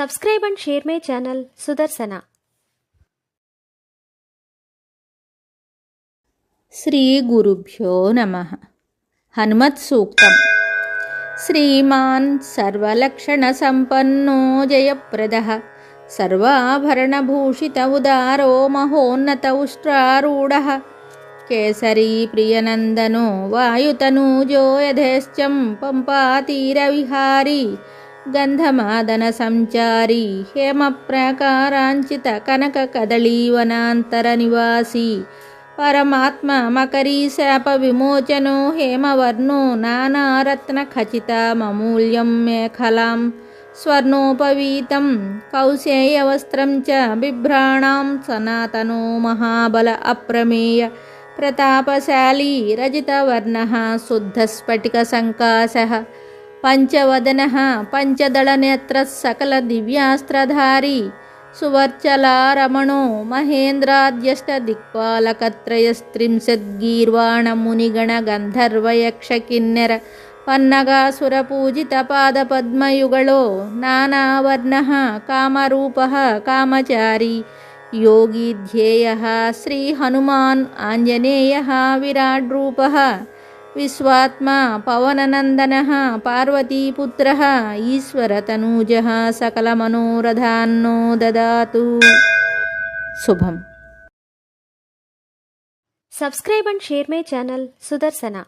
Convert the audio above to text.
Subscribe and share my channel Sudarsana. Shri గురుభ్యో నమః. హనుమత్ సూక్తం. శ్రీమాన్ సర్వలక్షణ సంపన్నో జయప్రదః సర్వాభరణభూషిత ఉదారో మహోన్నత ఉష్ట్రారూఢః కేసరీ ప్రియనందనో వాయుతనూజో యథేశ్చం పంపాతీరవిహారీ గంధమాదన సంచారీ హేమప్రాకారాంచిత కనక కదళీవనాంతర నివాసీ పరమాత్మ మకరీ శాప విమోచనో హేమవర్ణో నానారత్న ఖచితమూల్యం మేఖలాం స్వర్ణోపవీతం కౌశేయవస్త్రం చ బిభ్రాణాం సనాతనో మహాబల అప్రమేయ ప్రతాపశాలీ రజితవర్ణః శుద్ధస్ఫటిక సంకాశః పంచవదనః పంచదళనేత్రः సకల దివ్యాస్త్రధారీ సువర్చలారమణో మహేంద్రాద్యష్టదిక్పాలకత్రయస్త్రింశద్గీర్వాణమునిగణ గంధర్వయక్షకిన్నెర పన్నగాసురపూజిత పాదపద్మయుగళో నానావర్ణః కామరూపః కామచారీ యోగి ధ్యేయః శ్రీ హనుమాన్ ఆంజనేయః విరాడ్రూపః విశ్వాత్మా పవననందనః పార్వతీపుత్రః ఈశ్వరతనూజः సకలమనోరథాన్నో దదాతు. శుభం. Subscribe and share my channel Sudarsana.